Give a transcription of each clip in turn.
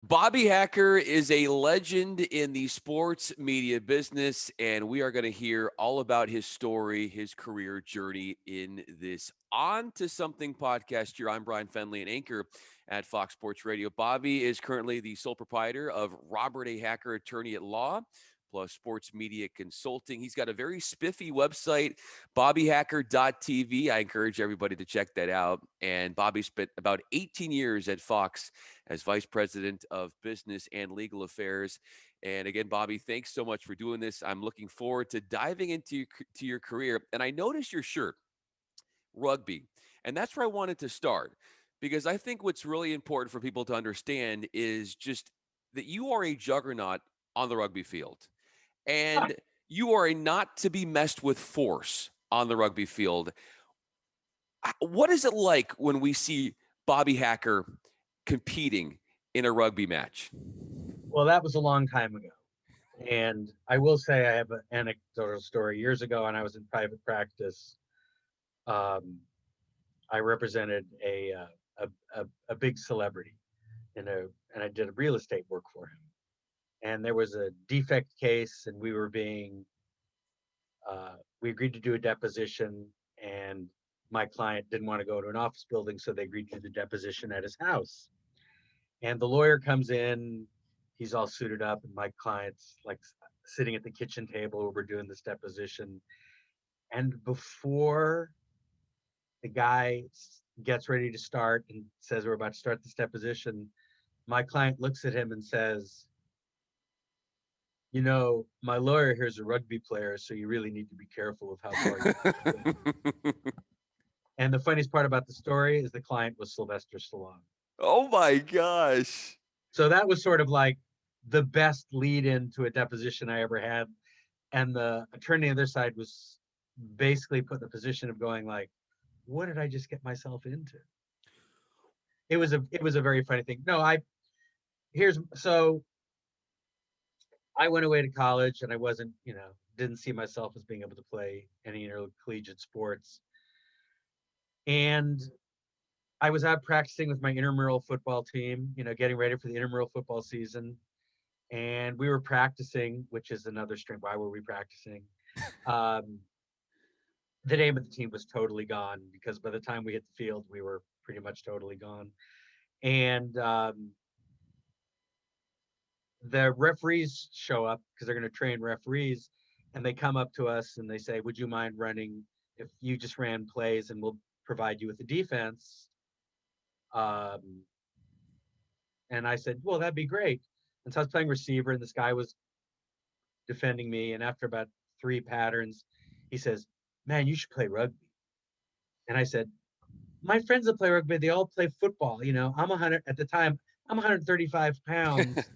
Bobby Hacker is a legend in the sports media business, and we are going to hear all about his story, his career journey in this On to Something podcast here. I'm Bryan Fenley, an anchor at Fox Sports Radio. Bobby is currently the sole proprietor of Robert A. Hacker Attorney at Law, plus sports media consulting. He's got a very spiffy website, bobbyhacker.tv. I encourage everybody to check that out. And Bobby spent about 18 years at Fox as Vice President of Business and Legal Affairs. And again, Bobby, thanks so much for doing this. I'm looking forward to diving into your career. And I noticed your shirt, Rugby. And that's where I wanted to start, because I think what's really important for people to understand is just that you are a juggernaut on the rugby field. And you are a not to be messed with force on the rugby field. What is it like when we see Bobby Hacker competing in a rugby match? Well, that was a long time ago. And I will say I have an anecdotal story. Years ago, when I was in private practice, I represented a big celebrity and I did real estate work for him. And there was a defect case, and we agreed to do a deposition, and my client didn't want to go to an office building, so they agreed to do the deposition at his house. And the lawyer comes in, he's all suited up, and my client's like sitting at the kitchen table where we're doing this deposition. And before the guy gets ready to start and says we're about to start this deposition, my client looks at him and says, "You know, my lawyer here is a rugby player, so you really need to be careful with how far you go." And the funniest part about the story is the client was Sylvester Stallone. Oh my gosh. So that was sort of like the best lead into a deposition I ever had. And the attorney on the other side was basically put in the position of going like, what did I just get myself into? It was a very funny thing. No, so I went away to college, and I wasn't, didn't see myself as being able to play any intercollegiate sports. And I was out practicing with my intramural football team, getting ready for the intramural football season. And we were practicing, which is another string. Why were we practicing? The name of the team was totally gone, because by the time we hit the field, we were pretty much totally gone. And the referees show up, because they're going to train referees, and they come up to us and they say, would you mind running, if you just ran plays, and we'll provide you with the defense? And I said, well, that'd be great. And so I was playing receiver, and this guy was defending me. And after about 3 patterns, he says, man, you should play rugby. And I said, my friends that play rugby, they all play football. I'm 100 at the time, I'm 135 pounds.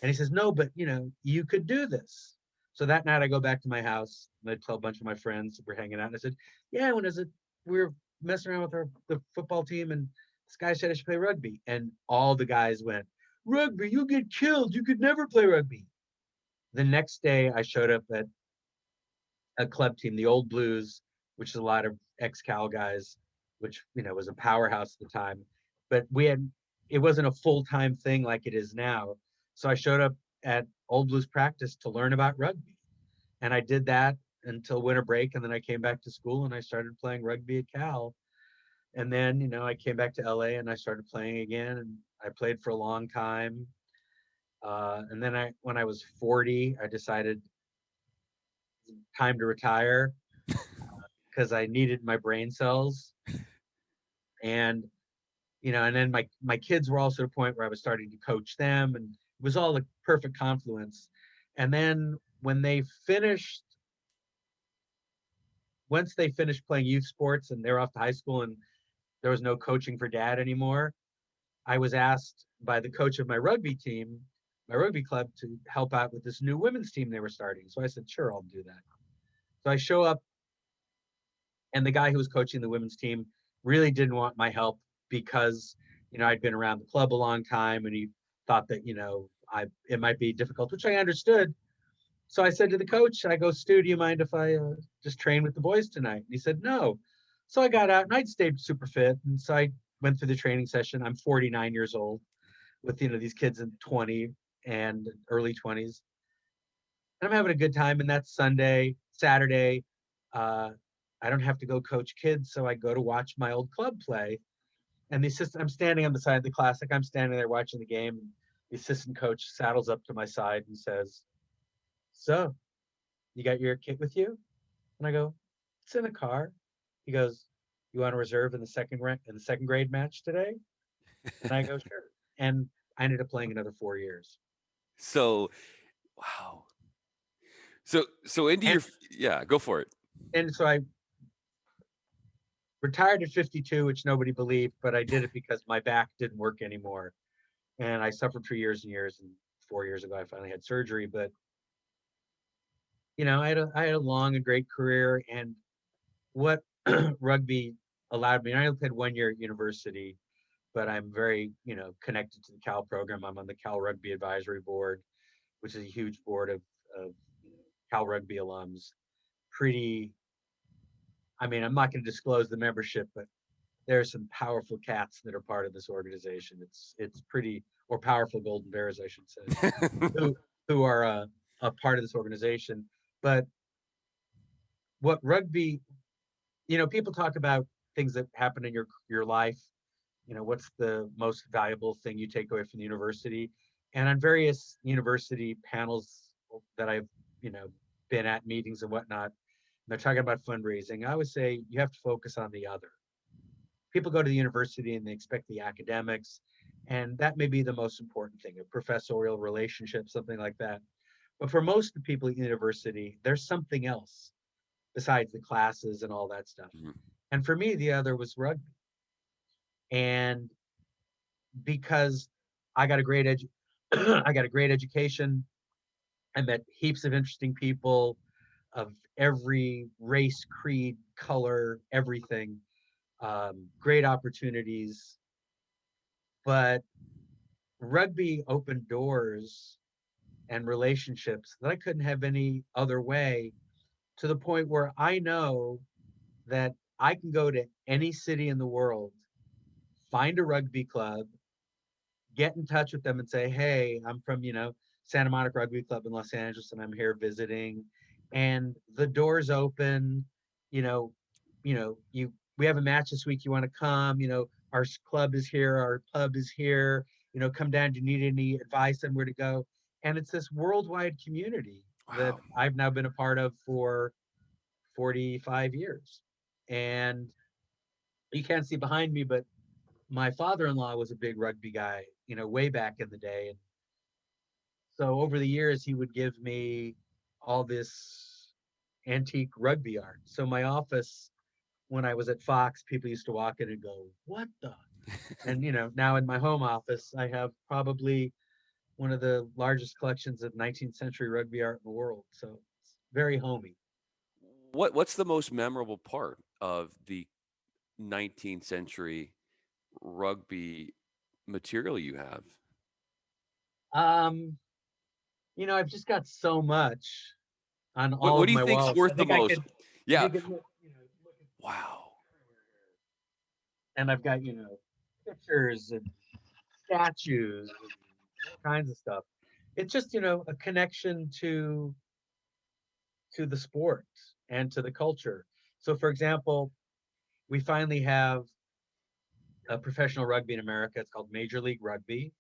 And he says, no, but you could do this. So that night I go back to my house, and I tell a bunch of my friends, we're hanging out. And I said, yeah, we were messing around with the football team, and this guy said I should play rugby. And all the guys went, rugby, you get killed. You could never play rugby. The next day I showed up at a club team, the Old Blues, which is a lot of ex-Cal guys, which, was a powerhouse at the time. But it wasn't a full-time thing like it is now. So I showed up at Old Blues practice to learn about rugby. And I did that until winter break. And then I came back to school and I started playing rugby at Cal. And then, I came back to LA and I started playing again. And I played for a long time. And then when I was 40, I decided time to retire, because I needed my brain cells. And, and then my kids were also at a point where I was starting to coach them, and it was all a perfect confluence. And then once they finished playing youth sports and they're off to high school and there was no coaching for dad anymore, I was asked by the coach of my rugby team, my rugby club, to help out with this new women's team they were starting. So I said, sure, I'll do that. So I show up, and the guy who was coaching the women's team really didn't want my help, because, I'd been around the club a long time, and he thought that, it might be difficult, which I understood. So I said to the coach, I go, Stu, do you mind if I just train with the boys tonight? And he said, no. So I got out, and I'd stayed super fit. And so I went through the training session. I'm 49 years old, with these kids in 20 and early 20s, and I'm having a good time. And that's Sunday. Saturday, uh, I don't have to go coach kids, so I go to watch my old club play. And the assistant, I'm standing on the side of the classic. I'm standing there watching the game. And the assistant coach saddles up to my side and says, "So, you got your kit with you?" And I go, "It's in the car." He goes, "You want to reserve in the second grade match today?" And I go, "Sure." And I ended up playing another 4 years. So, wow. So into And your yeah, go for it. so I retired at 52, which nobody believed, but I did it because my back didn't work anymore. And I suffered for years and years. And 4 years ago, I finally had surgery. But, I had a long and great career. And what rugby allowed me, and I only played 1 year at university, but I'm very, connected to the Cal program. I'm on the Cal Rugby Advisory Board, which is a huge board of Cal Rugby alums. Pretty, I mean, I'm not going to disclose the membership, but there are some powerful cats that are part of this organization. It's pretty, or powerful golden bears, I should say, who who are a part of this organization. But what rugby, people talk about things that happen in your life. What's the most valuable thing you take away from the university? And on various university panels that I've been at, meetings and whatnot, and they're talking about fundraising. I would say you have to focus on the other. People go to the university and they expect the academics, and that may be the most important thing, a professorial relationship, something like that. But for most of the people at university, there's something else besides the classes and all that stuff. Mhm. And for me, the other was rugby. And because I got a great I got a great education, I met heaps of interesting people of every race, creed, color, everything. Great opportunities, but rugby opened doors and relationships that I couldn't have any other way, to the point where I know that I can go to any city in the world, find a rugby club, get in touch with them and say, "Hey, I'm from, Santa Monica Rugby Club in Los Angeles and I'm here visiting." And the doors open, you know, we have a match this week, you want to come, our club is here, our pub is here, come down, do you need any advice on where to go? And it's this worldwide community that Wow. I've now been a part of for 45 years. And you can't see behind me, but my father-in-law was a big rugby guy, way back in the day. And so over the years, he would give me all this antique rugby art. So my office, when I was at Fox, people used to walk in and go, "What the?" And now in my home office, I have probably one of the largest collections of 19th century rugby art in the world. So it's very homey. What's the most memorable part of the 19th century rugby material you have? Um, I've just got so much on all What of do you my think's walls. I worth the think I most? could, if Yeah. you could look at Wow. and I've got, pictures and statues and all kinds of stuff. It's just, a connection to the sport and to the culture. So for example, we finally have a professional rugby in America. It's called Major League Rugby.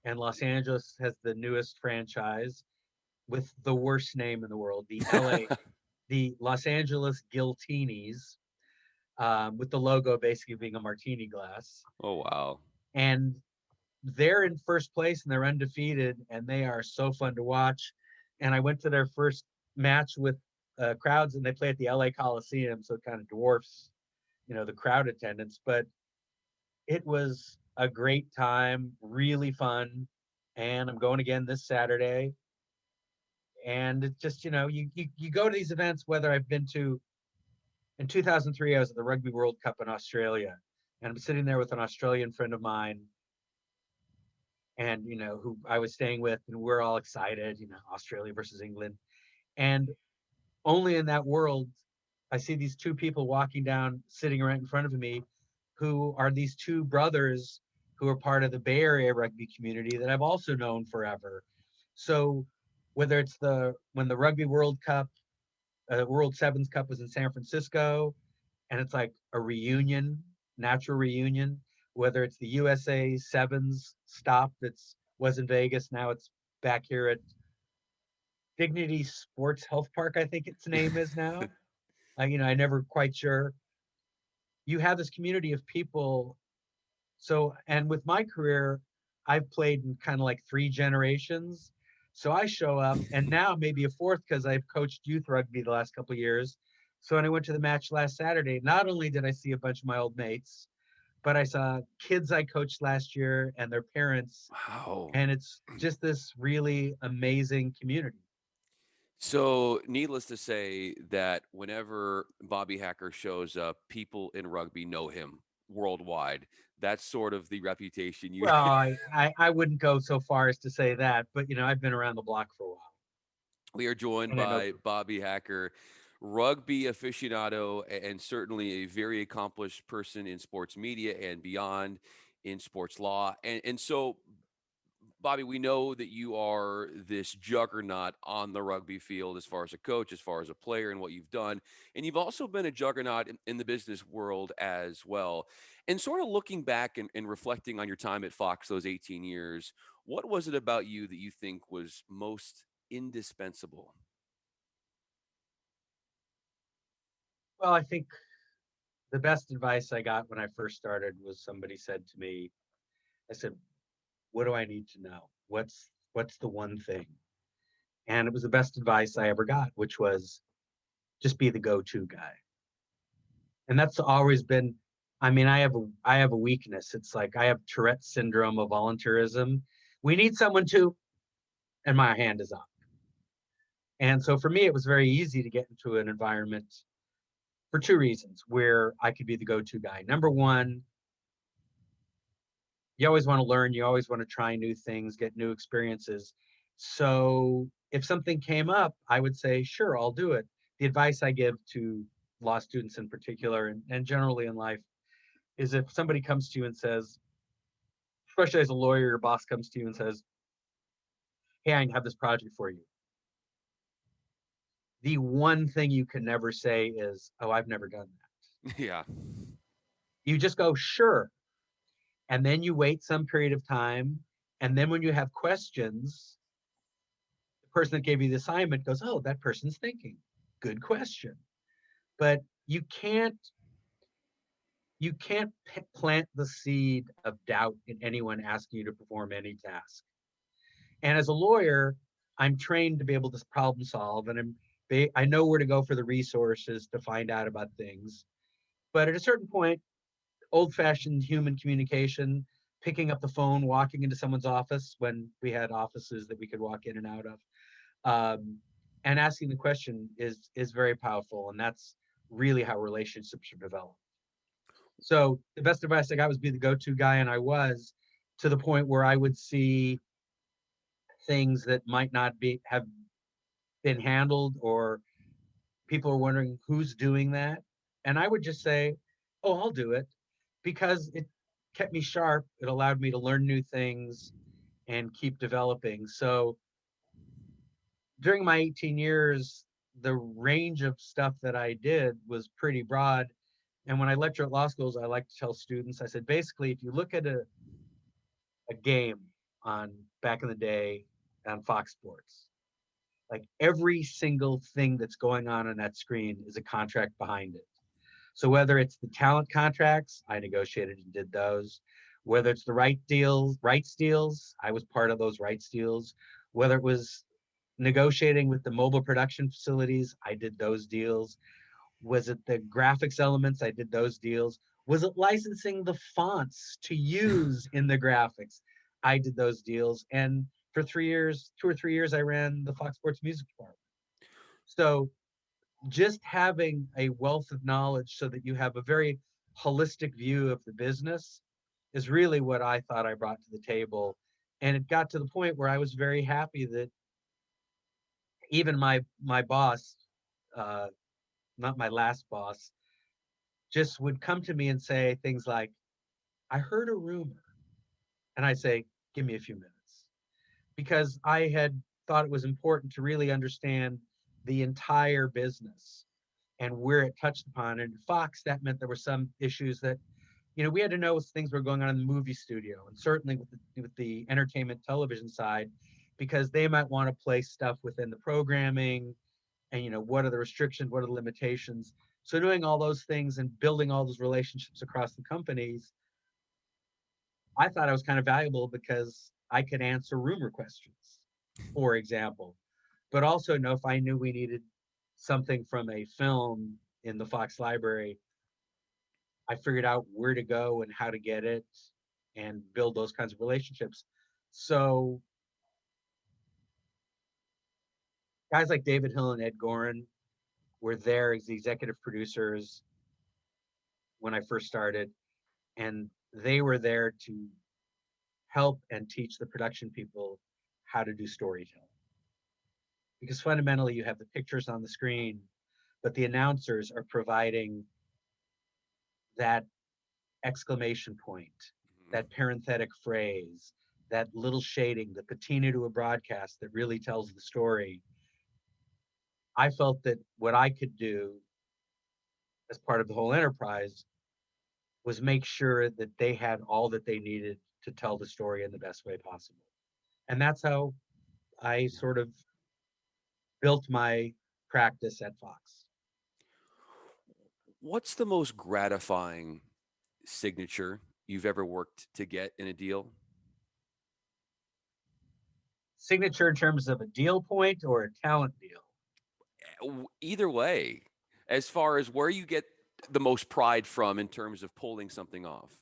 And Los Angeles has the newest franchise with the worst name in the world, the Los Angeles Guiltinis, with the logo basically being a martini glass. Oh, wow. And they're in first place and they're undefeated and they are so fun to watch. And I went to their first match with crowds, and they play at the LA Coliseum, so it kind of dwarfs, the crowd attendance. But it was a great time, really fun, and I'm going again this Saturday. And it just, you go to these events, whether I've been to, in 2003, I was at the Rugby World Cup in Australia, and I'm sitting there with an Australian friend of mine, and who I was staying with, and we're all excited, Australia versus England. And only in that world, I see these two people walking down, sitting right in front of me, who are these two brothers who are part of the Bay Area rugby community that I've also known forever. So whether it's when the Rugby World Cup, World Sevens Cup was in San Francisco, and it's like a reunion, natural reunion, whether it's the USA Sevens stop that's was in Vegas, now it's back here at Dignity Sports Health Park, I think its name is now. I never quite sure. You have this community of people. So, and with my career, I've played in kind of like three generations. So I show up, and now maybe a fourth because I've coached youth rugby the last couple of years. So when I went to the match last Saturday, not only did I see a bunch of my old mates, but I saw kids I coached last year and their parents, Wow. and it's just this really amazing community. So, needless to say, that whenever Bobby Hacker shows up, people in rugby know him worldwide. That's sort of the reputation you. Well, I wouldn't go so far as to say that, but I've been around the block for a while, We are joined and I know by people. Bobby Hacker, rugby aficionado, and certainly a very accomplished person in sports media and beyond in sports law. And so, Bobby, we know that you are this juggernaut on the rugby field as far as a coach, as far as a player, and what you've done. And you've also been a juggernaut in the business world as well. And sort of looking back and reflecting on your time at Fox, those 18 years, what was it about you that you think was most indispensable? Well, I think the best advice I got when I first started was somebody said to me, I said, "What do I need to know? What's the one thing?" And it was the best advice I ever got, which was just be the go-to guy. And that's always been. I mean, I have a weakness. It's like I have Tourette's syndrome of volunteerism. We need someone to, and my hand is up. And so for me, it was very easy to get into an environment for two reasons where I could be the go-to guy. Number one, you always want to learn, you always want to try new things, get new experiences. So if something came up, I would say, sure, I'll do it. The advice I give to law students in particular, and generally in life, is if somebody comes to you and says, especially as a lawyer, your boss comes to you and says, hey, I have this project for you. The one thing you can never say is, oh, I've never done that. Yeah. You just go, sure. And then you wait some period of time. And then when you have questions, the person that gave you the assignment goes, oh, that person's thinking. Good question. But you can't you can't plant the seed of doubt in anyone asking you to perform any task. And as a lawyer, I'm trained to be able to problem solve, and I know where to go for the resources to find out about things. But at a certain point, old-fashioned human communication, picking up the phone, walking into someone's office when we had offices that we could walk in and out of, um, and asking the question is very powerful, and that's really how relationships are developed. So the best advice I got was be the go-to guy, and I was, to the point where I would see things that might not be have been handled, or people are wondering who's doing that, and I would just say, oh, I'll do it, because it kept me sharp. It allowed me to learn new things and keep developing. So during my 18 years, the range of stuff that I did was pretty broad. And when I lecture at law schools, I like to tell students, I said, basically, if you look at a game on back in the day on Fox Sports, like every single thing that's going on that screen is a contract behind it. So whether it's the talent contracts, I negotiated and did those. Whether it's the rights deals, I was part of those rights deals. Whether it was negotiating with the mobile production facilities, I did those deals. Was it the graphics elements? I did those deals. Was it licensing the fonts to use in the graphics? I did those deals. And for 3 years, 2 or 3 years, I ran the Fox Sports Music Department. So just having a wealth of knowledge so that you have a very holistic view of the business is really what I thought I brought to the table. And it got to the point where I was very happy that even my boss, uh, not my last boss, just would come to me and say things like, I heard a rumor. And I say, give me a few minutes. Because I had thought it was important to really understand the entire business and where it touched upon. And Fox, that meant there were some issues that, we had to know things were going on in the movie studio, and certainly with the entertainment television side, because they might want to place stuff within the programming, and what are the restrictions, what are the limitations. So doing all those things and building all those relationships across the companies, I thought I was kind of valuable because I could answer rumor questions, for example, but also know if I knew we needed something from a film in the Fox library, I figured out where to go and how to get it and build those kinds of relationships. So guys like David Hill and Ed Gorin were there as the executive producers when I first started, and they were there to help and teach the production people how to do storytelling. Because fundamentally, you have the pictures on the screen, but the announcers are providing that exclamation point, Mhm. that parenthetic phrase, that little shading, the patina to a broadcast that really tells the story. I felt that what I could do as part of the whole enterprise was make sure that they had all that they needed to tell the story in the best way possible. And that's how I sort of built my practice at Fox. What's the most gratifying signature you've ever worked to get in a deal? Signature in terms of a deal point or a talent deal? Either way, as far as where you get the most pride from in terms of pulling something off.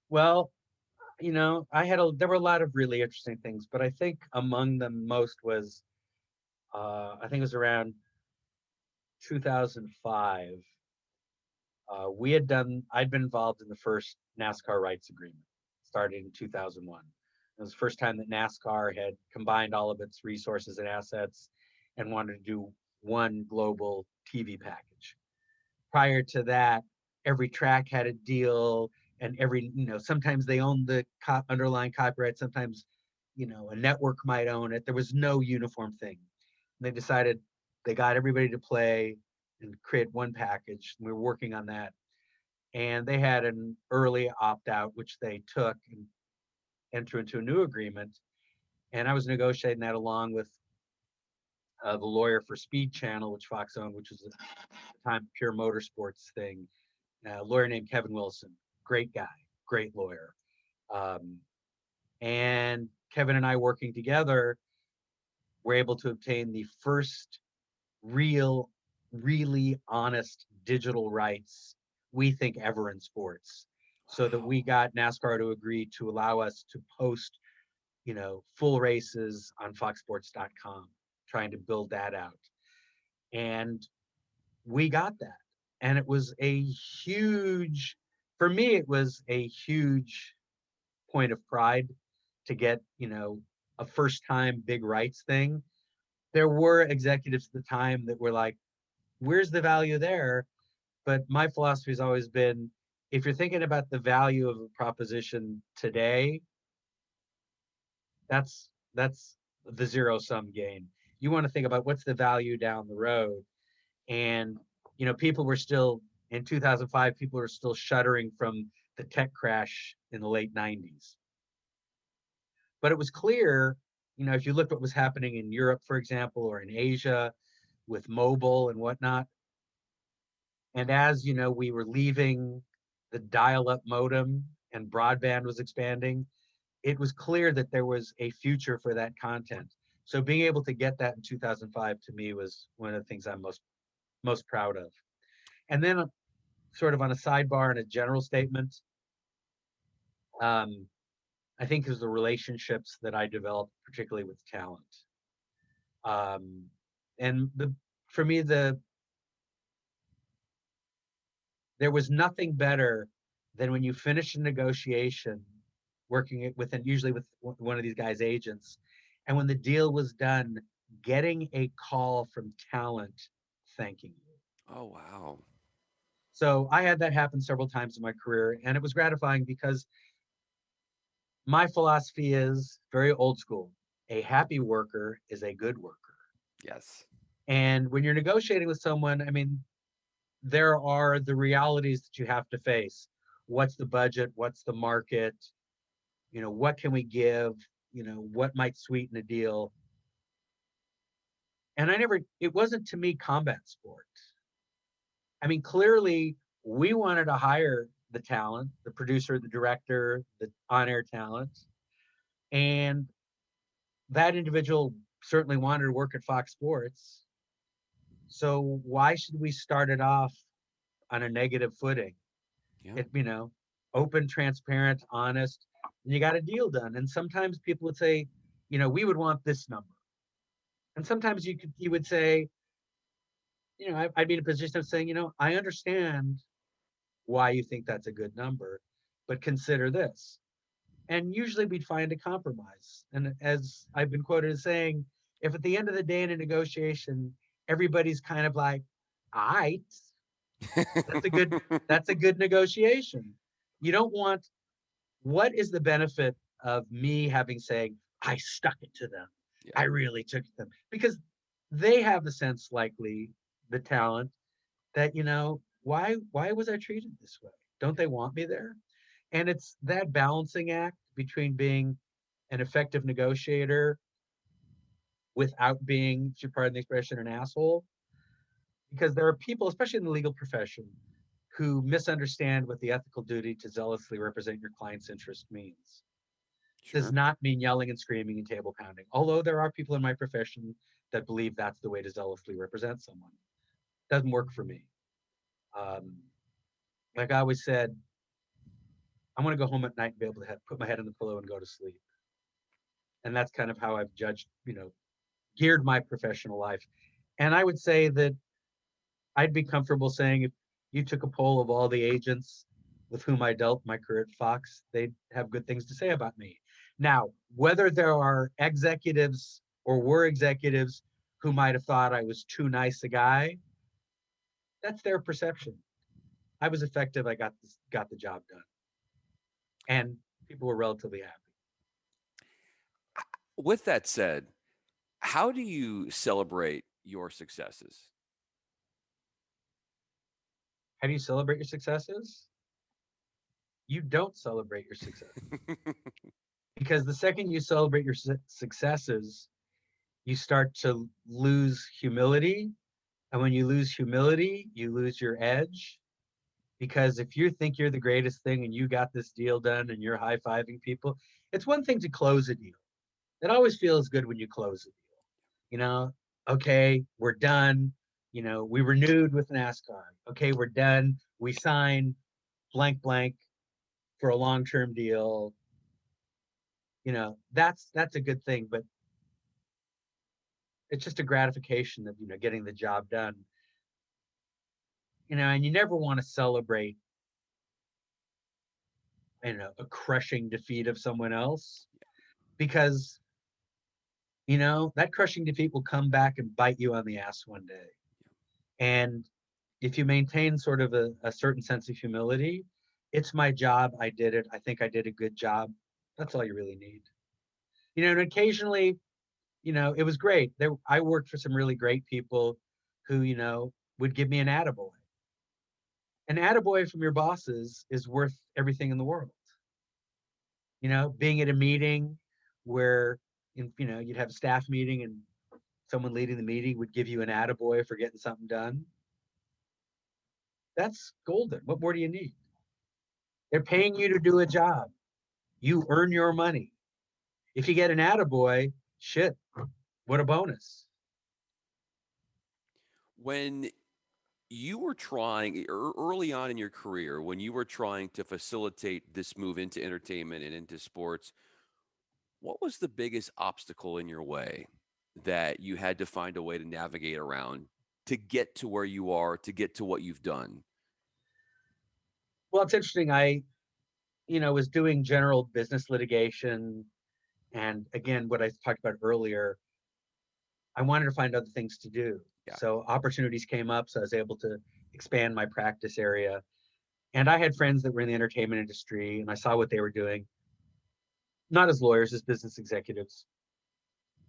Well, there were a lot of really interesting things, but I think among them most was, I think it was around 2005. I'd been involved in the first NASCAR rights agreement, started in 2001. It was the first time that NASCAR had combined all of its resources and assets and wanted to do one global TV package. Prior to that, every track had a deal, and sometimes they owned the underlying copyright, sometimes, a network might own it. There was no uniform thing. And they decided they got everybody to play and create one package. And we were working on that. And they had an early opt out, which they took and enter into a new agreement. And I was negotiating that along with the lawyer for Speed Channel, which Fox owned, which was at the time pure motorsports thing. A lawyer named Kevin Wilson, great guy, great lawyer. Um, and Kevin and I working together were able to obtain the first really honest digital rights we think ever in sports, so that Wow. we got NASCAR to agree to allow us to post, full races on foxsports.com, trying to build that out. And we got that. And it was a huge, for me, it was a huge point of pride to get, a first time big rights thing. There were executives at the time that were like, where's the value there? But my philosophy has always been, if you're thinking about the value of a proposition today, that's the zero sum game. You want to think about what's the value down the road. And people were still, in 2005, people were still shuddering from the tech crash in the late 90s. But it was clear, if you looked what was happening in Europe, for example, or in Asia with mobile and whatnot, and as we were leaving the dial-up modem and broadband was expanding, it was clear that there was a future for that content. So being able to get that in 2005 to me was one of the things I'm most proud of. And then, sort of on a sidebar and a general statement, um, I think is the relationships that I developed, particularly with talent. Um, and for me, there was nothing better than when you finish a negotiation, working with, and usually with one of these guys' agents, and when the deal was done, getting a call from talent thanking you. Oh, wow. So I had that happen several times in my career, and it was gratifying because My philosophy is very old school. A happy worker is a good worker. Yes. And when you're negotiating with someone, I mean, there are the realities that you have to face. What's the budget? What's the market? What can we give? What might sweeten a deal? And it wasn't to me combat sport. I mean, clearly we wanted to hire the talent, the producer, the director, the on air talent. And that individual certainly wanted to work at Fox Sports. So why should we start it off on a negative footing? Yeah. It, open, transparent, honest, and you got a deal done. And sometimes people would say, we would want this number. And sometimes you would say, I'd be in a position of saying, I understand why you think that's a good number, but consider this. And usually we'd find a compromise. And as I've been quoted as saying, if at the end of the day in a negotiation, everybody's kind of like, all right, that's a good that's a good negotiation. You don't want what is the benefit of me having saying, I stuck it to them. Yeah. I really took it to them. Because they have the sense likely, the talent, that why was I treated this way? Don't they want me there? And it's that balancing act between being an effective negotiator without being, if you pardon the expression, an asshole. Because there are people, especially in the legal profession, who misunderstand what the ethical duty to zealously represent your client's interest means. Does Sure. not mean yelling and screaming and table pounding. Although there are people in my profession that believe that's the way to zealously represent someone. Doesn't work for me. Um, like I always said, I want to go home at night and be able to put my head on the pillow and go to sleep. And that's kind of how I've geared my professional life. And I would say that I'd be comfortable saying if you took a poll of all the agents with whom I dealt my career at Fox, they'd have good things to say about me. Now, whether there are executives or were executives who might have thought I was too nice a guy, that's their perception. I was effective. I got the job done, and people were relatively happy. With that said, how do you celebrate your successes? How do you celebrate your successes? You don't celebrate your success because the second you celebrate your successes, you start to lose humility. And when you lose humility, you lose your edge. Because if you think you're the greatest thing and you got this deal done and you're high fiving people, it's one thing to close a deal. It always feels good when you close a deal. You know, okay, we're done. We renewed with NASCAR. Okay, we're done. We signed blank blank for a long term deal. That's a good thing, but it's just a gratification of getting the job done. And you never want to celebrate a crushing defeat of someone else because that crushing defeat will come back and bite you on the ass one day. And if you maintain sort of a certain sense of humility, it's my job. I did it. I think I did a good job. That's all you really need. And occasionally, it was great. I worked for some really great people who, would give me an attaboy. An attaboy from your bosses is worth everything in the world. Being at a meeting where, you'd have a staff meeting and someone leading the meeting would give you an attaboy for getting something done. That's golden. What more do you need? They're paying you to do a job. You earn your money. If you get an attaboy, shit, what a bonus. When you were trying early on in your career, when you were trying to facilitate this move into entertainment and into sports, what was the biggest obstacle in your way that you had to find a way to navigate around to get to where you are, to get to what you've done? Well, it's interesting. I, was doing general business litigation. And again, what I talked about earlier, I wanted to find other things to do. Yeah. So opportunities came up. So I was able to expand my practice area. And I had friends that were in the entertainment industry and I saw what they were doing. not as lawyers, as business executives.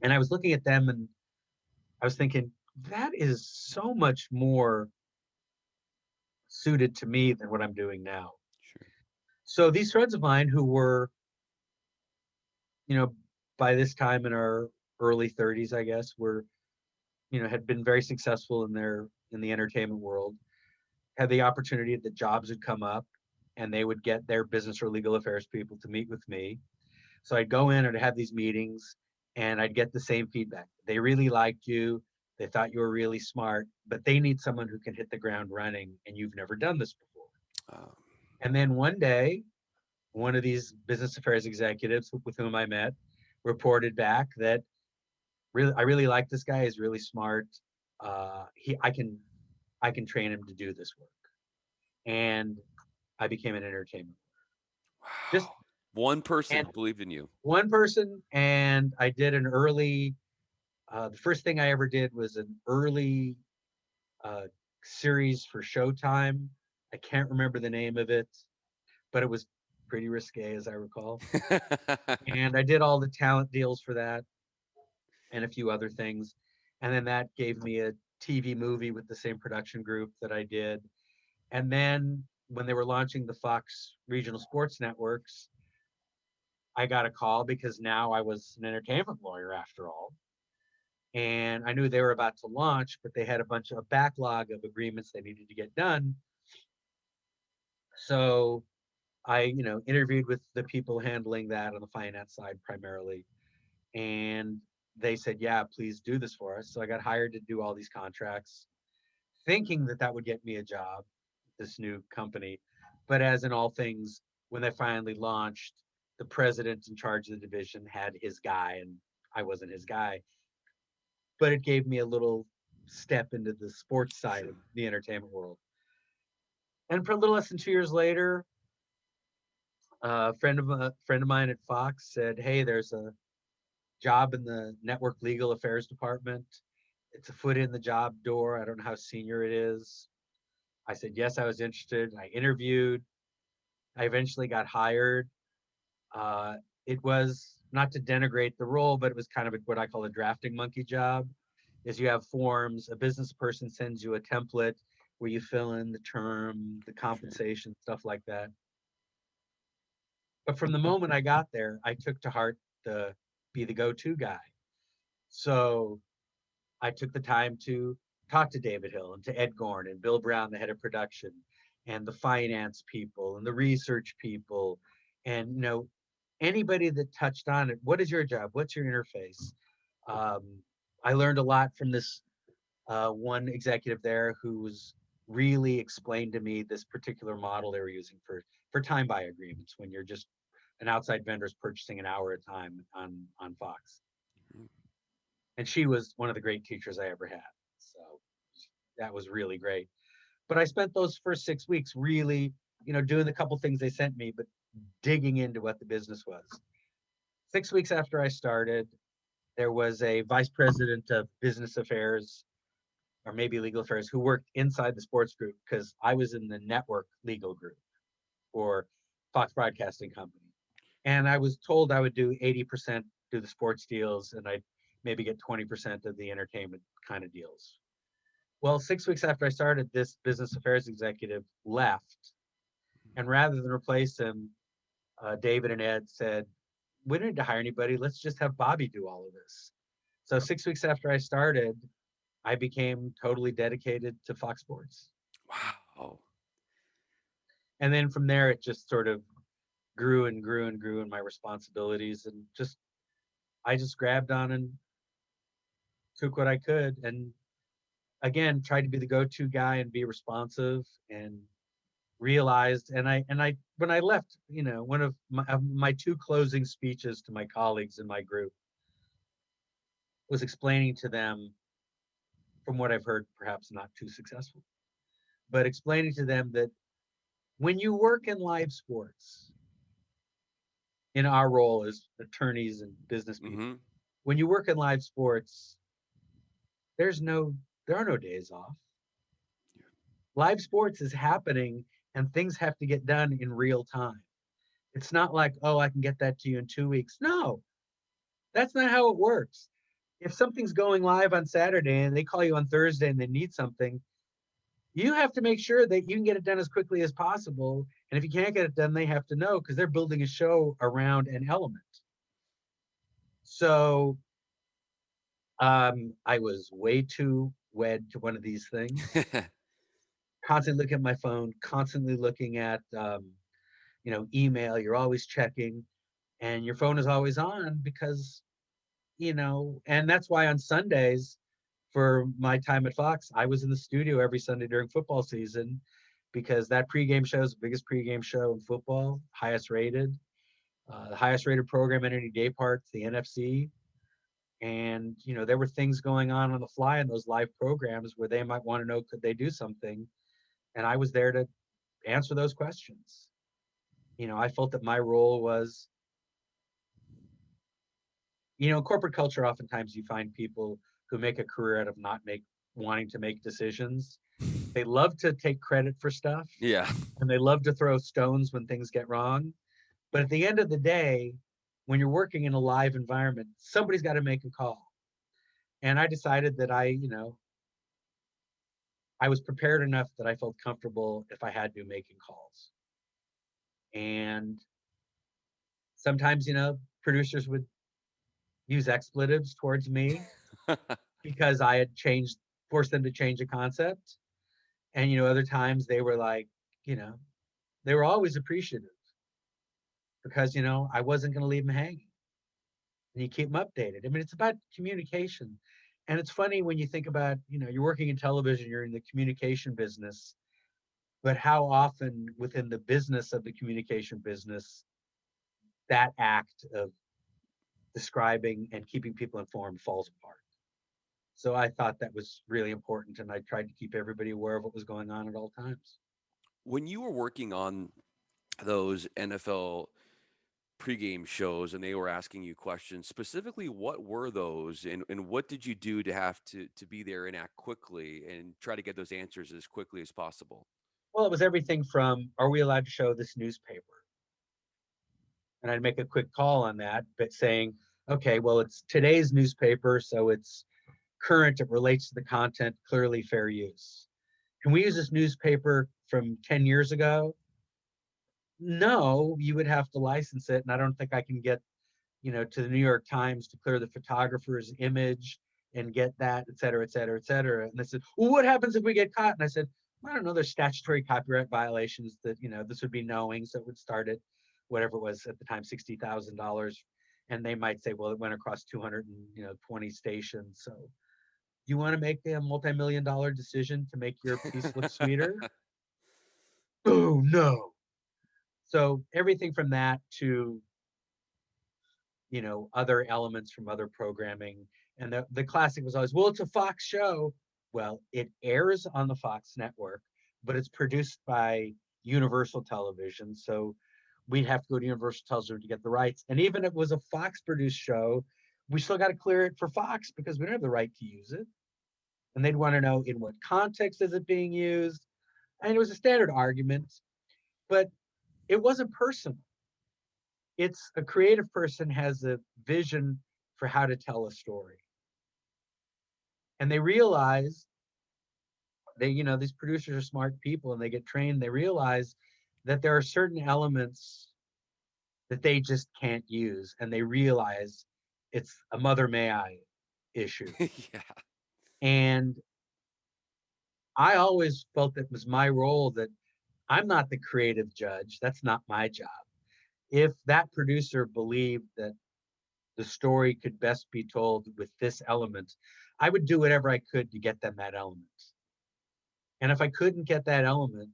And I was looking at them and I was thinking, that is so much more suited to me than what I'm doing now. Sure. So these friends of mine who were, you know, by this time in our early 30s, I guess, were, had been very successful in the entertainment world, had the opportunity that jobs would come up and they would get their business or legal affairs people to meet with me. So I'd go in and have these meetings and I'd get the same feedback. They really liked you. They thought you were really smart, but they need someone who can hit the ground running and you've never done this before. Um, And then one day, one of these business affairs executives with whom I met reported back that I really like this guy. He's really smart. He I can train him to do this work. And I became an entertainment. Just wow. One and person believed in you. one person, and I did an early. The first thing I ever did was an early uh, series for Showtime. I can't remember the name of it, but it was pretty risque, as I recall. And I did all the talent deals for that and a few other things. And then that gave me a TV movie with the same production group that I did. And then when they were launching the Fox regional sports networks, I got a call because now I was an entertainment lawyer after all. And I knew they were about to launch, but they had a backlog of agreements they needed to get done. So I, interviewed with the people handling that on the finance side primarily. And they said, yeah, please do this for us. So I got hired to do all these contracts, thinking that that would get me a job, this new company. But as in all things, when they finally launched, the president in charge of the division had his guy, and I wasn't his guy. But it gave me a little step into the sports side of Sure. the entertainment world. And for a little less than 2 years later, a friend of mine at Fox said, "Hey, there's a job in the network legal affairs department. It's a foot in the job door. I don't know how senior it is." I said, yes, I was interested. I interviewed. I eventually got hired. Uh, it was not to denigrate the role, but it was kind of what I call a drafting monkey job. Is you have forms, a business person sends you a template where you fill in the term, the Sure. compensation, stuff like that. But from the moment I got there, I took to heart the be the go-to guy. So I took the time to talk to David Hill and to Ed Gorn and Bill Brown, the head of production, and the finance people and the research people, and anybody that touched on it. What is your job? What's your interface? Um, I learned a lot from this one executive there who was really explained to me this particular model they were using for time buy agreements when you're just an outside vendor's purchasing an hour at a time on Fox. Mm. And she was one of the great teachers I ever had. So that was really great. But I spent those first 6 weeks really, doing the couple things they sent me, but digging into what the business was. 6 weeks after I started, there was a vice president of business affairs or maybe legal affairs who worked inside the sports group because I was in the network legal group for Fox Broadcasting Company. And I was told I would do 80% do the sports deals and I'd maybe get 20% of the entertainment kind of deals. Well, 6 weeks after I started, this business affairs executive left. And rather than replace him, David and Ed said, we don't need to hire anybody. Let's just have Bobby do all of this. So 6 weeks after I started, I became totally dedicated to Fox Sports. Wow. And then from there, it just sort of grew and grew and grew in my responsibilities and I just grabbed on and took what I could. And again, tried to be the go-to guy and be responsive and realized. And I when I left, one of my two closing speeches to my colleagues in my group was explaining to them, from what I've heard, perhaps not too successful, but explaining to them that when you work in live sports, in our role as attorneys and business people, Hmm. when you work in live sports, there's no there are no days off. Live sports is happening and things have to get done in real time. It's not like, oh, I can get that to you in 2 weeks. No, that's not how it works. If something's going live on Saturday and they call you on Thursday and they need something, you have to make sure that you can get it done as quickly as possible. And if you can't get it done, they have to know because they're building a show around an element. So I was way too wed to one of these things. Constantly looking at my phone, constantly looking at email. You're always checking, and your phone is always on because and that's why on Sundays for my time at Fox, I was in the studio every Sunday during football season because that pregame show is the biggest pregame show in football, highest rated, the highest rated program in any day part, the NFC. And there were things going on the fly in those live programs where they might want to know, could they do something, and I was there to answer those questions. I felt that my role was, corporate culture, oftentimes you find people who make a career out of not make wanting to make decisions. They love to take credit for stuff, Yeah. and they love to throw stones when things get wrong. But at the end of the day, when you're working in a live environment, somebody's got to make a call. And I decided that I was prepared enough that I felt comfortable if I had to making calls. And sometimes, producers would use expletives towards me because I had forced them to change a concept. And, other times they were like, you know, they were always appreciative because, I wasn't going to leave them hanging, and you keep them updated. I mean, it's about communication. And it's funny when you think about, you're working in television, you're in the communication business, but how often within the business of the communication business, that act of describing and keeping people informed falls apart. So I thought that was really important, and I tried to keep everybody aware of what was going on at all times. When you were working on those NFL pregame shows and they were asking you questions, specifically, what were those and what did you do to have to be there and act quickly and try to get those answers as quickly as possible? Well, it was everything from, are we allowed to show this newspaper? And I'd make a quick call on that, but saying, okay, well, it's today's newspaper, so it's current, it relates to the content, clearly fair use. Can we use this newspaper from 10 years ago? No, you would have to license it. And I don't think I can get, to the New York Times to clear the photographer's image and get that, et cetera, et cetera, et cetera. And they said, well, what happens if we get caught? And I said, I don't know, there's statutory copyright violations that, this would be knowing. So it would start at whatever it was at the time, $60,000. And they might say, well, it went across 220 stations. So you want to make a multi-million dollar decision to make your piece look sweeter? Oh, no. So everything from that to, other elements from other programming. And the classic was always, well, it's a Fox show. Well, it airs on the Fox network, but it's produced by Universal Television. So we'd have to go to Universal Television to get the rights. And even if it was a Fox produced show, we still got to clear it for Fox because we don't have the right to use it. And they'd want to know in what context is it being used. And it was a standard argument, but it wasn't personal. It's a creative person has a vision for how to tell a story. And they realize these producers are smart people and they get trained. They realize that there are certain elements that they just can't use. And they realize it's a mother may I issue. Yeah. And I always felt that was my role, that I'm not the creative judge. That's not my job. If that producer believed that the story could best be told with this element, I would do whatever I could to get them that element. And if I couldn't get that element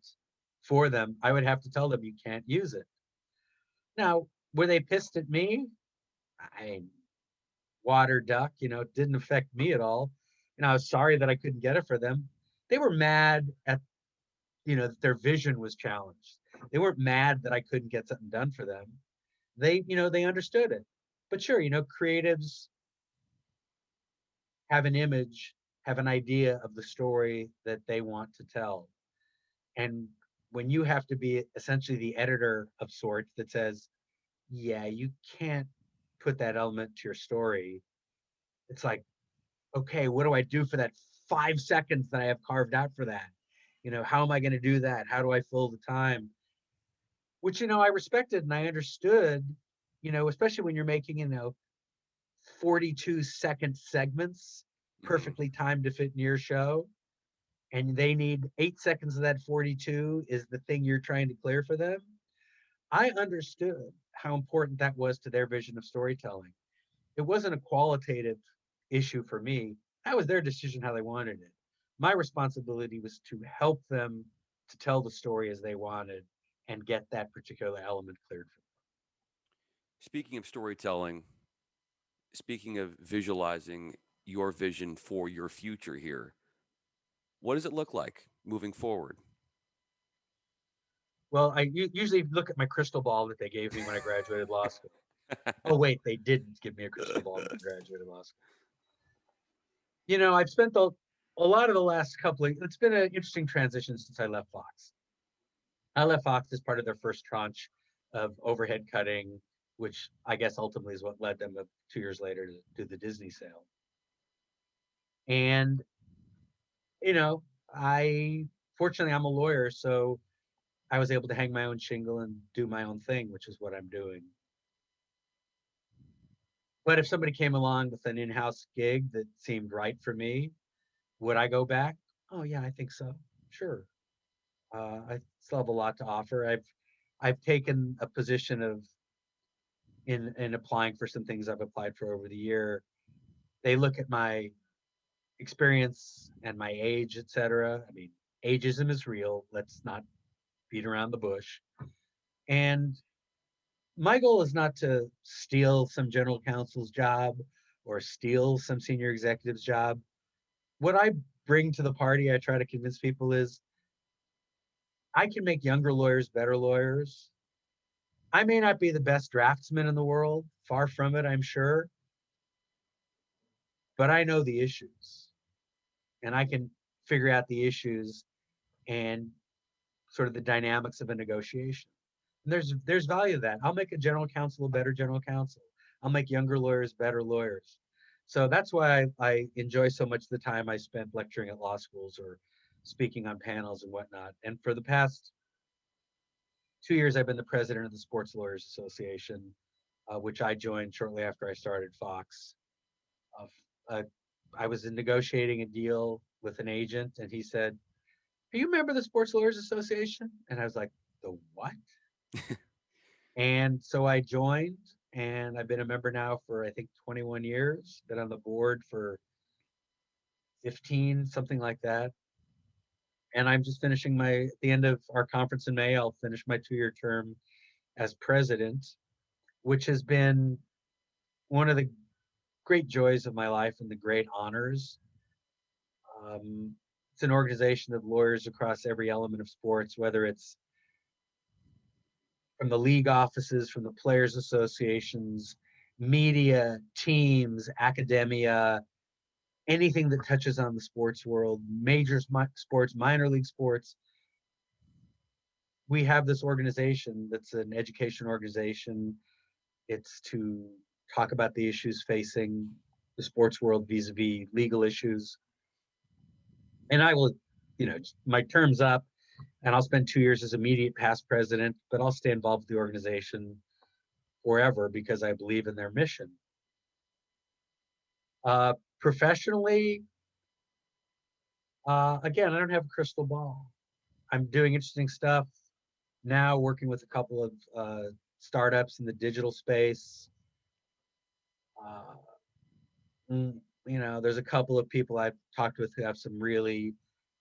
for them, I would have to tell them you can't use it. Now, were they pissed at me? I water duck, it didn't affect me at all. And I was sorry that I couldn't get it for them. They were mad at, that their vision was challenged. They weren't mad that I couldn't get something done for them. They understood it. But sure, creatives have an image, have an idea of the story that they want to tell. And when you have to be essentially the editor of sorts that says, yeah, you can't put that element to your story. It's like, okay, what do I do for that 5 seconds that I have carved out for that? How am I going to do that? How do I fill the time? Which, I respected and I understood, especially when you're making, 42-second segments, Mm-hmm. perfectly timed to fit in your show. And they need 8 seconds of that 42 is the thing you're trying to clear for them. I understood how important that was to their vision of storytelling. It wasn't a qualitative issue for me. That was their decision how they wanted it. My responsibility was to help them to tell the story as they wanted and get that particular element cleared for Speaking of storytelling, speaking of visualizing your vision for your future here, what does it look like moving forward? well, I usually look at my crystal ball that they gave me when I graduated law school. Oh, wait, they didn't give me a crystal ball when I graduated law school. I've spent a lot of the last couple of, it's been an interesting transition since I left Fox. I left Fox as part of their first tranche of overhead cutting, which I guess ultimately is what led them to 2 years later to do the Disney sale. And, you know, I fortunately I'm a lawyer, so I was able to hang my own shingle and do my own thing, which is what I'm doing. But if somebody came along with an in-house gig that seemed right for me, would I go back? Oh yeah, I think so. Sure. I still have a lot to offer. I've taken a position of in applying for some things I've applied for over the year. They look at my experience and my age, etc. I mean, ageism is real. Let's not beat around the bush. And my goal is not to steal some general counsel's job or steal some senior executive's job. What I bring to the party, I try to convince people is I can make younger lawyers better lawyers. I may not be the best draftsman in the world, far from it, I'm sure, but I know the issues and I can figure out the issues and sort of the dynamics of a negotiation. And there's value to that. I'll make a general counsel a better general counsel. I'll make younger lawyers better lawyers. So that's why I enjoy so much the time I spent lecturing at law schools or speaking on panels and whatnot. And for the past 2 years, I've been the president of the Sports Lawyers Association, which I joined shortly after I started Fox. Uh, uh, I was negotiating a deal with an agent, and he said, "Do you remember the Sports Lawyers Association?" And I was like, "The what?" And so I joined, and I've been a member now for I think 21 years. Been on the board for 15, something like that. And I'm just finishing at the end of our conference in May, I'll finish my 2 year term as president, which has been one of the great joys of my life and the great honors. Um, it's an organization of lawyers across every element of sports, whether it's from the league offices, from the players associations, media, teams, academia, anything that touches on the sports world, major sports, minor league sports. We have this organization that's an education organization. It's to talk about the issues facing the sports world vis-a-vis legal issues. And I will, my term's up and I'll spend 2 years as immediate past president, but I'll stay involved with the organization forever because I believe in their mission. Professionally, again, I don't have a crystal ball. I'm doing interesting stuff now, working with a couple of startups in the digital space. Uh, there's a couple of people I've talked with who have some really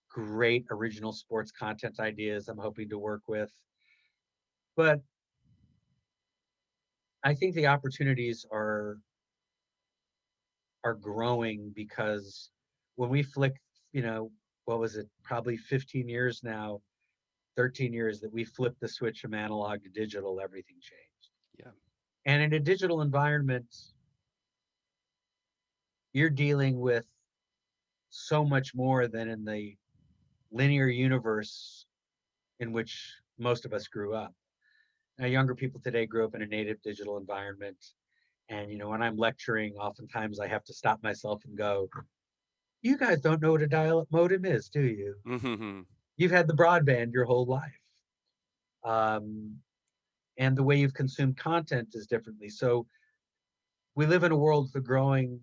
great original sports content ideas I'm hoping to work with. But I think the opportunities are growing because when we flick, what was it, probably 15 years now, 13 years that we flipped the switch from analog to digital, everything changed. Yeah. And in a digital environment, you're dealing with so much more than in the linear universe in which most of us grew up. Now, younger people today grew up in a native digital environment. And, when I'm lecturing, oftentimes I have to stop myself and go, you guys don't know what a dial up modem is, do you? Mm-hmm. You've had the broadband your whole life. Um, and the way you've consumed content is differently. So we live in a world with a growing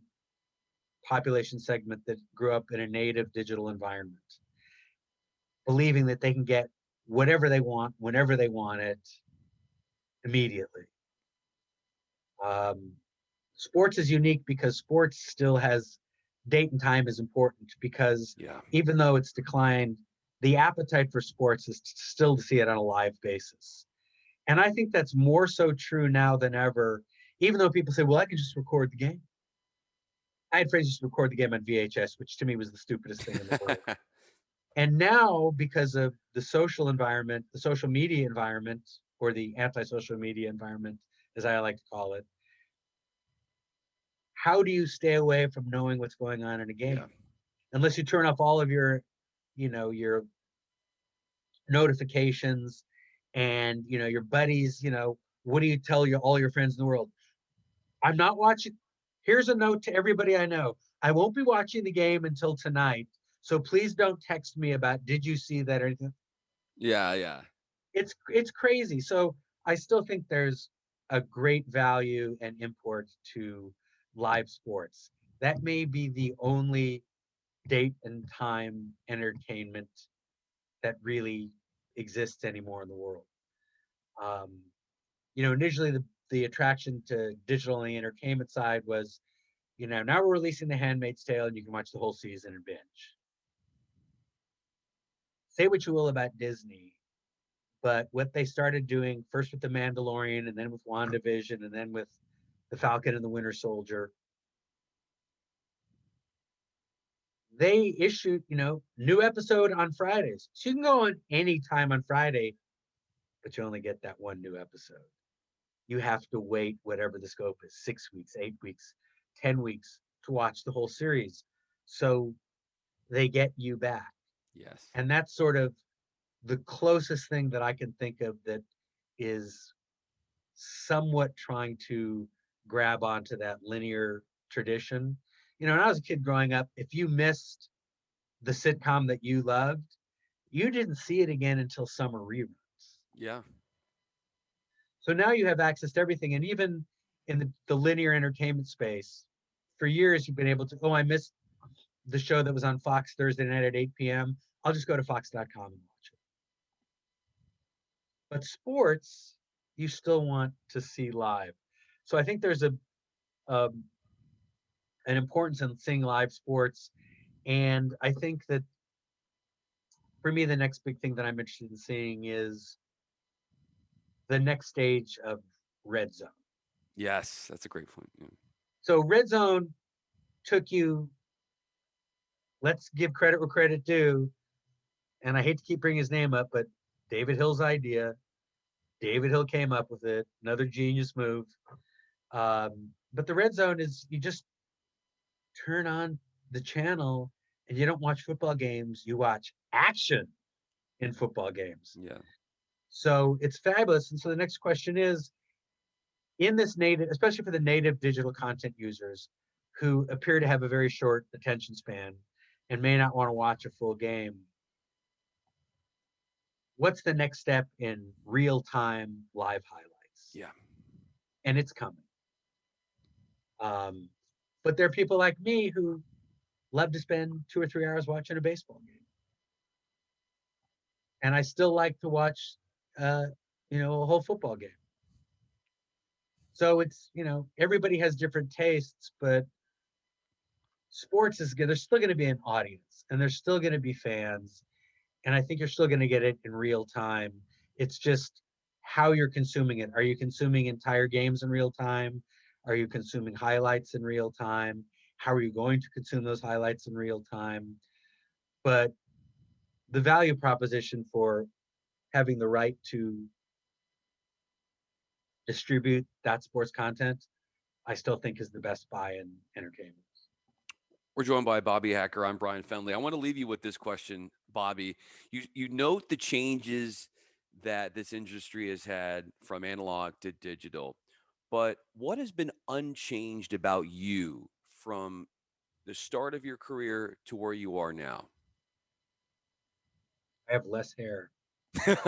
population segment that grew up in a native digital environment, believing that they can get whatever they want, whenever they want it, immediately. Um, Sports is unique because sports still has date and time is important because Yeah. even though it's declined, the appetite for sports is still to see it on a live basis. And I think that's more so true now than ever, even though people say, well, I can just record the game. I had friends just record the game on VHS, which to me was the stupidest thing in the world. And now, because of the social environment, the social media environment, or the anti-social media environment, as I like to call it, how do you stay away from knowing what's going on in a Yeah. game? Unless you turn off all of your notifications and your buddies, what do you tell all your friends in the world? I'm not watching. Here's a note to everybody I know. I won't be watching the game until tonight. So please don't text me about did you see that or anything. Yeah. Yeah. It's crazy. So I still think there's a great value and import to live sports. That may be the only date and time entertainment that really exists anymore in the world. Um, Initially the attraction to digital and the entertainment side was, now we're releasing The Handmaid's Tale and you can watch the whole season and binge. Say what you will about Disney, but what they started doing first with The Mandalorian and then with WandaVision and then with The Falcon and the Winter Soldier, they issued, new episode on Fridays. So you can go on any time on Friday, but you only get that one new episode. You have to wait whatever the scope is 6 weeks, 8 weeks, 10 weeks to watch the whole series. So they get you back. Yes. And that's sort of the closest thing that I can think of that is somewhat trying to grab onto that linear tradition. When I was a kid growing up, if you missed the sitcom that you loved, you didn't see it again until summer reruns. Yeah. So now you have access to everything. And even in the linear entertainment space, for years you've been able to, oh, I missed the show that was on Fox Thursday night at 8 p.m. I'll just go to fox.com and watch it. But sports, you still want to see live. So I think there's um, an importance in seeing live sports. And I think that for me, the next big thing that I'm interested in seeing is the next stage of red zone. Yes. That's a great point. Yeah. So red zone took you, let's give credit where credit due. And I hate to keep bringing his name up, but David Hill's idea. David Hill came up with it. Another genius move. But the red zone is you just turn on the channel and you don't watch football games. You watch action in football games. Yeah. So it's fabulous. And so the next question is in this native, especially for the native digital content users who appear to have a very short attention span and may not want to watch a full game, what's the next step in real time live highlights? Yeah. And it's coming. Um, but there are people like me who love to spend 2 or 3 hours watching a baseball game. And I still like to watch, uh, a whole football game. So it's, everybody has different tastes, but sports is good. There's still going to be an audience and there's still going to be fans. And I think you're still going to get it in real time. It's just how you're consuming it. Are you consuming entire games in real time? Are you consuming highlights in real time? How are you going to consume those highlights in real time? But the value proposition for having the right to distribute that sports content, I still think is the best buy in entertainment. We're joined by Bobby Hacker. I'm Bryan Fenley. I want to leave you with this question. Bobby, you note the changes that this industry has had from analog to digital, but what has been unchanged about you from the start of your career to where you are now? I have less hair, and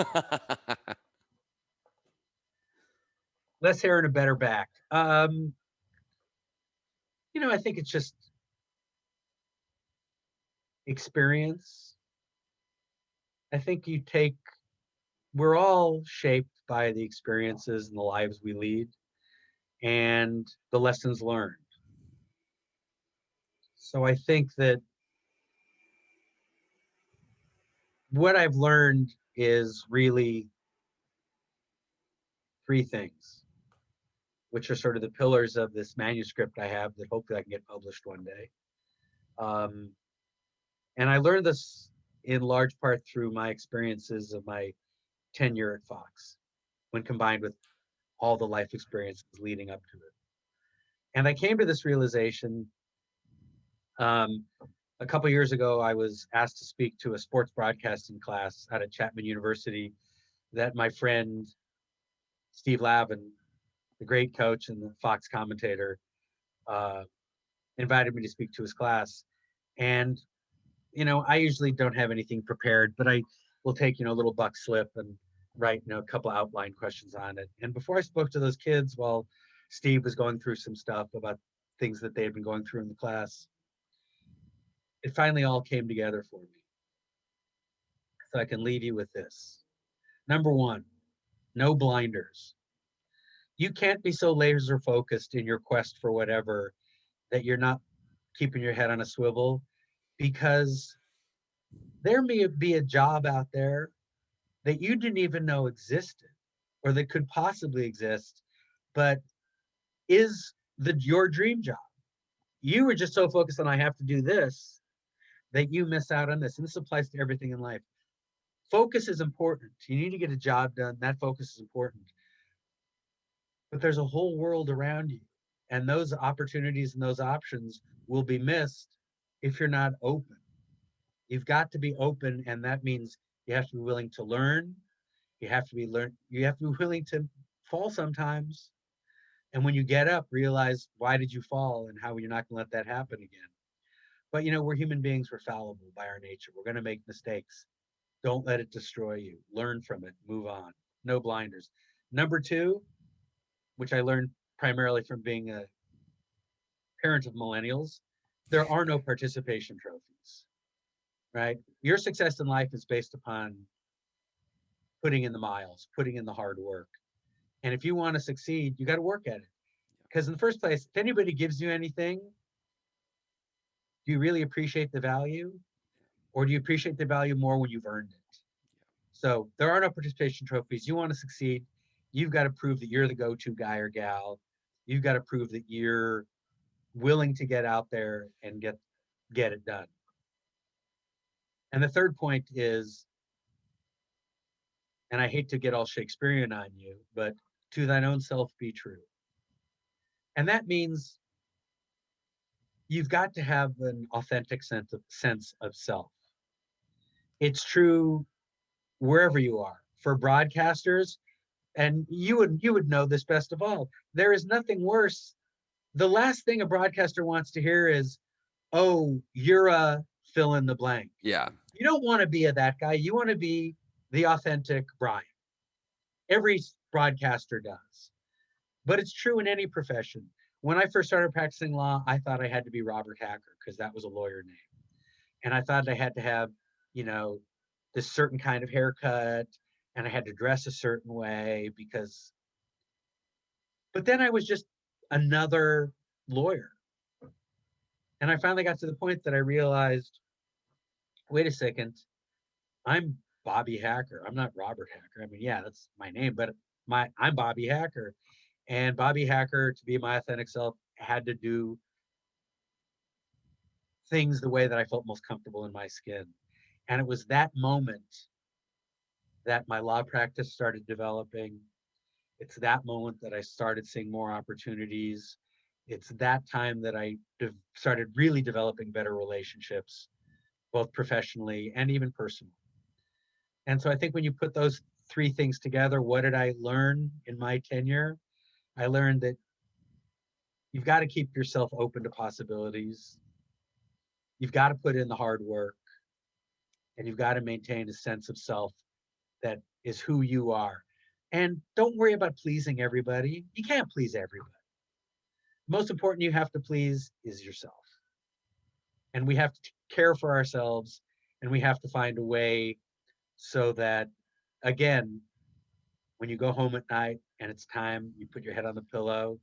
a better back. I think it's just experience. I think we're all shaped by the experiences and the lives we lead and the lessons learned. So I think that what I've learned is really three things, which are sort of the pillars of this manuscript I have that hopefully I can get published one day. Um, and I learned this in large part through my experiences of my tenure at Fox, when combined with all the life experiences leading up to it. And I came to this realization um, a couple years ago. I was asked to speak to a sports broadcasting class out at Chapman University that my friend Steve Lavin, the great coach and the Fox commentator, uh, invited me to speak to his class. And I usually don't have anything prepared, but I will take a little buck slip and write a couple outline questions on it. And before I spoke to those kids, while Steve was going through some stuff about things that they had been going through in the class, it finally all came together for me. So I can leave you with this. Number one, no blinders. You can't be so laser focused in your quest for whatever that you're not keeping your head on a swivel, because there may be a job out there that you didn't even know existed or that could possibly exist, but is your dream job. You were just so focused on I have to do this that you miss out on this. And this applies to everything in life. Focus is important. You need to get a job done. That focus is important. But there's a whole world around you. And those opportunities and those options will be missed if you're not open. You've got to be open, and that means you have to be willing to learn. You have to be willing to fall sometimes. And when you get up, realize why did you fall and how you're not going to let that happen again. But we're human beings, we're fallible by our nature. We're going to make mistakes. Don't let it destroy you. Learn from it, move on. No blinders. Number two, which I learned primarily from being a parent of millennials, there are no participation trophies, right? Your success in life is based upon putting in the miles, putting in the hard work. And if you want to succeed, you got to work at it. Because in the first place, if anybody gives you anything, do you really appreciate the value? Or do you appreciate the value more when you've earned it? So there are no participation trophies. You want to succeed, you've got to prove that you're the go-to guy or gal. You've got to prove that you're willing to get out there and get it done. And the third point is, and I hate to get all Shakespearean on you, but to thine own self be true. And that means you've got to have an authentic sense of self. It's true wherever you are. For broadcasters, and you would know this best of all, there is nothing worse. The last thing a broadcaster wants to hear is, "Oh, you're a fill in the blank." Yeah. You don't want to be that guy. You want to be the authentic Bryan. Every broadcaster does. But it's true in any profession. When I first started practicing law, I thought I had to be Robert Hacker because that was a lawyer name. And I thought I had to have, you know, this certain kind of haircut, and I had to dress a certain way because, but then I was just another lawyer. And I finally got to the point that I realized, wait a second, I'm Bobby Hacker. I'm not Robert Hacker. I mean, yeah, that's my name, but I'm Bobby Hacker. And Bobby Hacker, to be my authentic self, had to do things the way that I felt most comfortable in my skin. And it was that moment that my law practice started developing. It's that moment that I started seeing more opportunities. It's that time that I started really developing better relationships, both professionally and even personally. And so I think when you put those three things together, what did I learn in my tenure? I learned that you've got to keep yourself open to possibilities. You've got to put in the hard work, and you've got to maintain a sense of self that is who you are. And don't worry about pleasing everybody. You can't please everybody. The most important you have to please is yourself. And we have to care for ourselves, and we have to find a way so that, again, when you go home at night and it's time, you put your head on the pillow,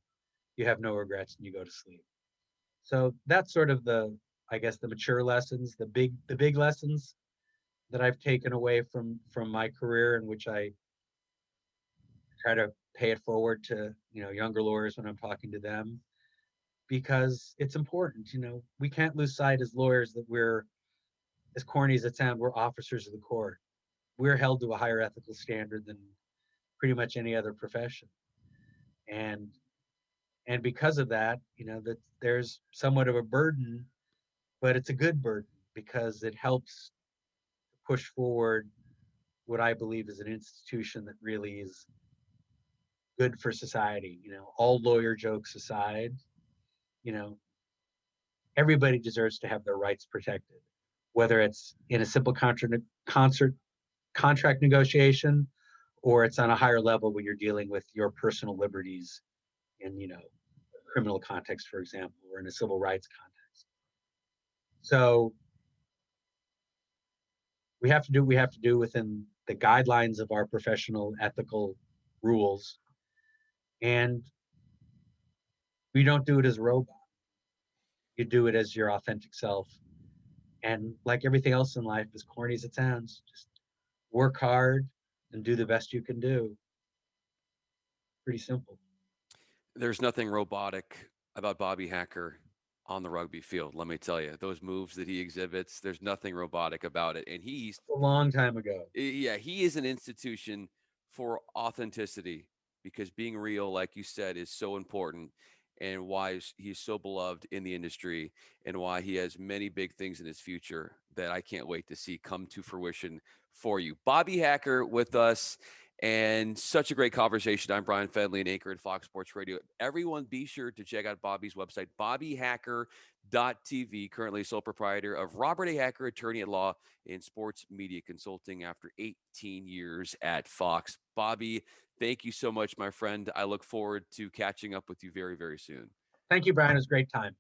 you have no regrets and you go to sleep. So that's sort of I guess, the mature lessons, the big lessons that I've taken away from my career, in which I try to pay it forward to younger lawyers when I'm talking to them, because it's important. We can't lose sight as lawyers that we're, as corny as it sounds, we're officers of the court. We're held to a higher ethical standard than pretty much any other profession, and because of that, that there's somewhat of a burden, but it's a good burden because it helps push forward what I believe is an institution that really is good for society. All lawyer jokes aside, you know, everybody deserves to have their rights protected, whether it's in a simple contract negotiation, or it's on a higher level when you're dealing with your personal liberties in, a criminal context, for example, or in a civil rights context. So we have to do within the guidelines of our professional ethical rules, and we don't do it as a robot. You do it as your authentic self. And like everything else in life, as corny as it sounds, just work hard and do the best you can do. Pretty simple. There's nothing robotic about Bobby Hacker on the rugby field. Let me tell you, those moves that he exhibits, there's nothing robotic about it. And A long time ago. yeah, he is an institution for authenticity, because being real, like you said, is so important, and why he's so beloved in the industry, and why he has many big things in his future that I can't wait to see come to fruition for you. Bobby Hacker with us, and such a great conversation. I'm Bryan Fenley, an anchor at Fox Sports Radio. Everyone, be sure to check out Bobby's website, bobbyhacker.tv, currently sole proprietor of Robert A. Hacker, attorney at law in sports media consulting after 18 years at Fox. Bobby, thank you so much, my friend. I look forward to catching up with you very, very soon. Thank you, Brian. It was a great time.